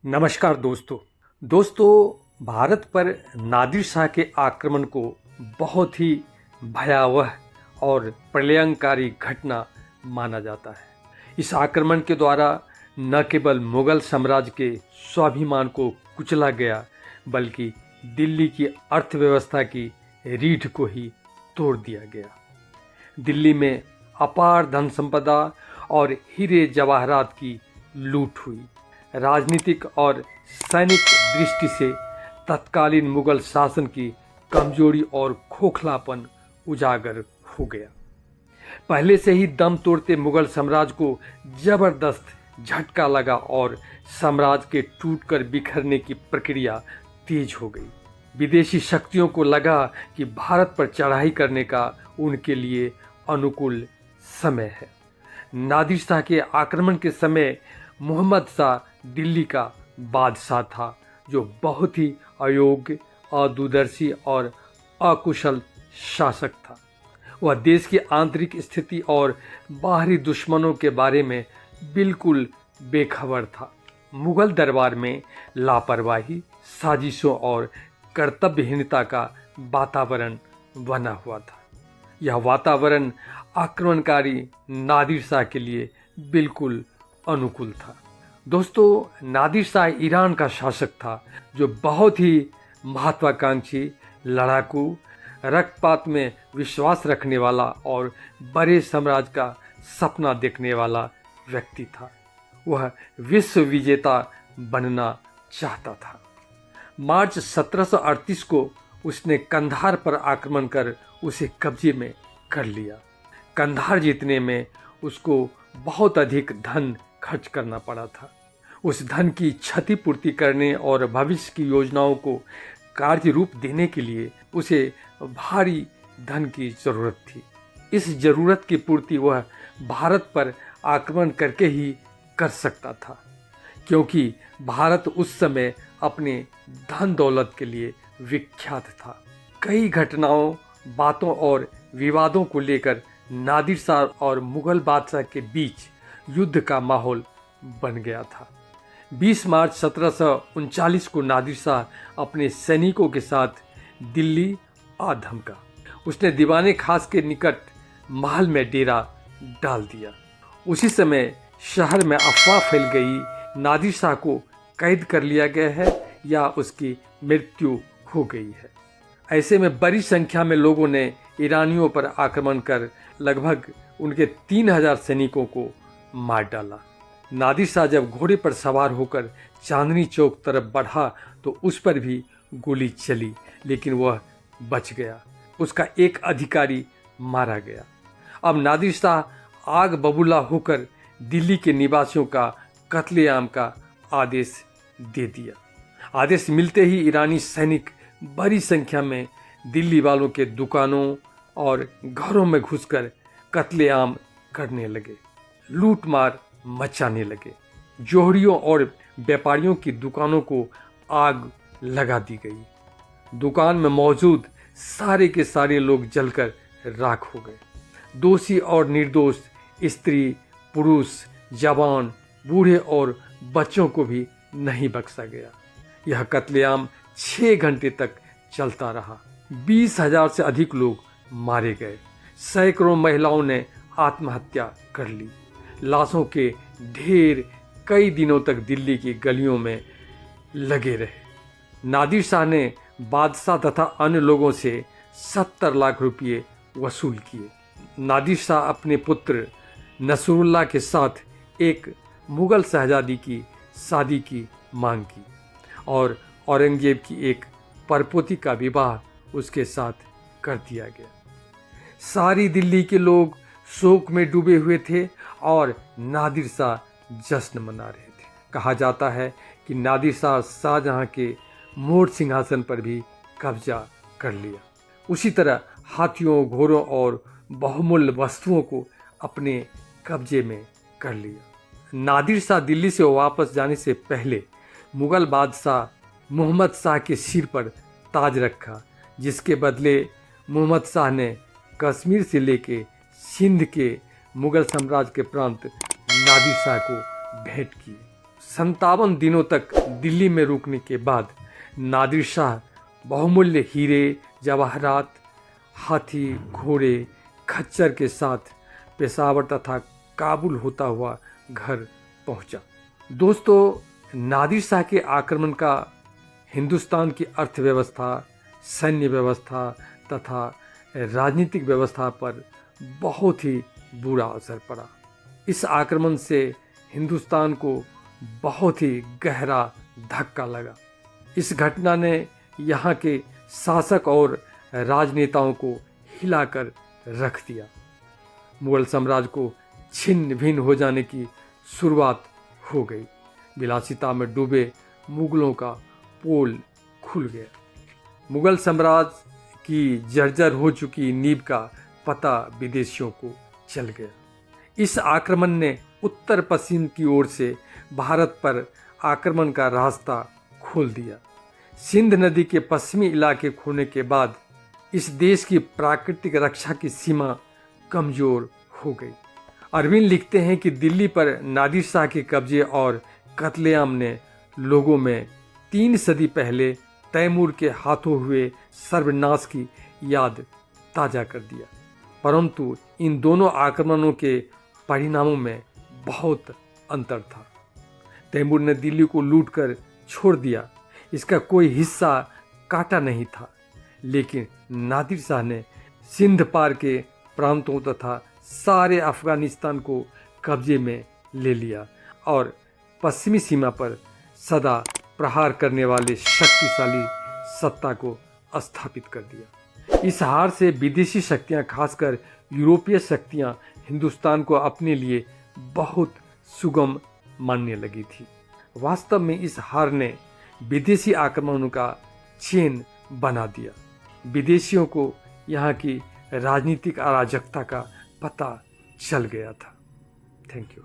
नमस्कार दोस्तों। भारत पर नादिर शाह के आक्रमण को बहुत ही भयावह और प्रलयंकारी घटना माना जाता है। इस आक्रमण के द्वारा न केवल मुगल साम्राज्य के स्वाभिमान को कुचला गया, बल्कि दिल्ली की अर्थव्यवस्था की रीढ़ को ही तोड़ दिया गया। दिल्ली में अपार धन संपदा और हीरे जवाहरात की लूट हुई। राजनीतिक और सैनिक दृष्टि से तत्कालीन मुगल शासन की कमजोरी और खोखलापन उजागर हो गया। पहले से ही दम तोड़ते मुगल साम्राज्य को जबरदस्त झटका लगा और साम्राज्य के टूटकर बिखरने की प्रक्रिया तेज हो गई। विदेशी शक्तियों को लगा कि भारत पर चढ़ाई करने का उनके लिए अनुकूल समय है। नादिर शाह के आक्रमण के समय मोहम्मद शाह दिल्ली का बादशाह था, जो बहुत ही अयोग्य, अदूरदर्शी और अकुशल शासक था। वह देश की आंतरिक स्थिति और बाहरी दुश्मनों के बारे में बिल्कुल बेखबर था। मुगल दरबार में लापरवाही, साजिशों और कर्तव्यहीनता का वातावरण बना हुआ था। यह वातावरण आक्रमणकारी नादिर शाह के लिए बिल्कुल अनुकूल था। दोस्तों, नादिर शाह ईरान का शासक था, जो बहुत ही महत्वाकांक्षी, लड़ाकू, रक्तपात में विश्वास रखने वाला और बड़े साम्राज्य का सपना देखने वाला व्यक्ति था। वह विश्व विजेता बनना चाहता था। मार्च 1738 को उसने कंधार पर आक्रमण कर उसे कब्जे में कर लिया। कंधार जीतने में उसको बहुत अधिक धन खर्च करना पड़ा था। उस धन की क्षतिपूर्ति करने और भविष्य की योजनाओं को कार्य रूप देने के लिए उसे भारी धन की जरूरत थी। इस जरूरत की पूर्ति वह भारत पर आक्रमण करके ही कर सकता था, क्योंकि भारत उस समय अपने धन दौलत के लिए विख्यात था। कई घटनाओं, बातों और विवादों को लेकर नादिर शाह और मुगल बादशाह के बीच युद्ध का माहौल बन गया था। 20 मार्च 1739 को नादिर शाह अपने सैनिकों के साथ दिल्ली आ धमका। उसने दीवाने खास के निकट महल में डेरा डाल दिया। उसी समय शहर में अफवाह फैल गई, नादिर शाह को कैद कर लिया गया है या उसकी मृत्यु हो गई है। ऐसे में बड़ी संख्या में लोगों ने ईरानियों पर आक्रमण कर लगभग उनके 3000 सैनिकों को मार डाला। नादिर शाह जब घोड़े पर सवार होकर चांदनी चौक तरफ बढ़ा तो उस पर भी गोली चली, लेकिन वह बच गया। उसका एक अधिकारी मारा गया। अब नादिर शाह आग बबूला होकर दिल्ली के निवासियों का कत्लेआम का आदेश दे दिया। आदेश मिलते ही ईरानी सैनिक बड़ी संख्या में दिल्ली वालों के दुकानों और घरों में घुसकर कत्लेआम करने लगे, लूटमार मचाने लगे। जोहरियों और व्यापारियों की दुकानों को आग लगा दी गई। दुकान में मौजूद सारे के सारे लोग जलकर राख हो गए। दोषी और निर्दोष स्त्री, पुरुष, जवान, बूढ़े और बच्चों को भी नहीं बख्शा गया। यह कत्लेआम 6 घंटे तक चलता रहा। 20,000 से अधिक लोग मारे गए। सैकड़ों महिलाओं ने आत्महत्या कर ली। लाशों के ढेर कई दिनों तक दिल्ली की गलियों में लगे रहे। नादिर शाह ने बादशाह तथा अन्य लोगों से 70 लाख रुपये वसूल किए। नादिर शाह अपने पुत्र नसरुल्लाह के साथ एक मुगल शहजादी की शादी की मांग की और औरंगजेब की एक परपोती का विवाह उसके साथ कर दिया गया। सारी दिल्ली के लोग शोक में डूबे हुए थे और नादिर शाह जश्न मना रहे थे। कहा जाता है कि नादिर शाह शाहजहां के मोर सिंहासन पर भी कब्जा कर लिया। उसी तरह हाथियों, घोड़ों और बहुमूल्य वस्तुओं को अपने कब्जे में कर लिया। नादिर शाह दिल्ली से वापस जाने से पहले मुगल बादशाह मोहम्मद शाह के सिर पर ताज रखा, जिसके बदले मोहम्मद शाह ने कश्मीर से लेके सिंध के मुगल साम्राज्य के प्रांत नादिर शाह को भेंट किए। 57 दिनों तक दिल्ली में रुकने के बाद नादिर शाह बहुमूल्य हीरे, जवाहरात, हाथी, घोड़े, खच्चर के साथ पेशावर तथा काबुल होता हुआ घर पहुंचा। दोस्तों, नादिर शाह के आक्रमण का हिंदुस्तान की अर्थव्यवस्था, सैन्य व्यवस्था तथा राजनीतिक व्यवस्था पर बहुत ही बुरा असर पड़ा। इस आक्रमण से हिंदुस्तान को बहुत ही गहरा धक्का लगा। इस घटना ने यहाँ के शासक और राजनेताओं को हिलाकर रख दिया। मुगल साम्राज्य को छिन्न भिन्न हो जाने की शुरुआत हो गई। विलासिता में डूबे मुगलों का पोल खुल गया। मुगल साम्राज्य की जर्जर हो चुकी नींव का पता विदेशियों को चल गया। इस आक्रमण ने उत्तर पश्चिम की ओर से भारत पर आक्रमण का रास्ता खोल दिया। सिंध नदी के पश्चिमी इलाके खोने के बाद इस देश की प्राकृतिक रक्षा की सीमा कमजोर हो गई। अरविंद लिखते हैं कि दिल्ली पर नादिर शाह के कब्जे और कत्लेआम ने लोगों में 3 सदी पहले तैमूर के हाथों हुए सर्वनाश की याद ताज़ा कर दिया। परंतु इन दोनों आक्रमणों के परिणामों में बहुत अंतर था। तैमूर ने दिल्ली को लूटकर छोड़ दिया, इसका कोई हिस्सा काटा नहीं था, लेकिन नादिर शाह ने सिंध पार के प्रांतों तथा सारे अफगानिस्तान को कब्जे में ले लिया और पश्चिमी सीमा पर सदा प्रहार करने वाले शक्तिशाली सत्ता को स्थापित कर दिया। इस हार से विदेशी शक्तियां, खासकर यूरोपीय शक्तियां, हिंदुस्तान को अपने लिए बहुत सुगम मानने लगी थी। वास्तव में इस हार ने विदेशी आक्रमणों का चेन बना दिया। विदेशियों को यहाँ की राजनीतिक अराजकता का पता चल गया था। Thank you.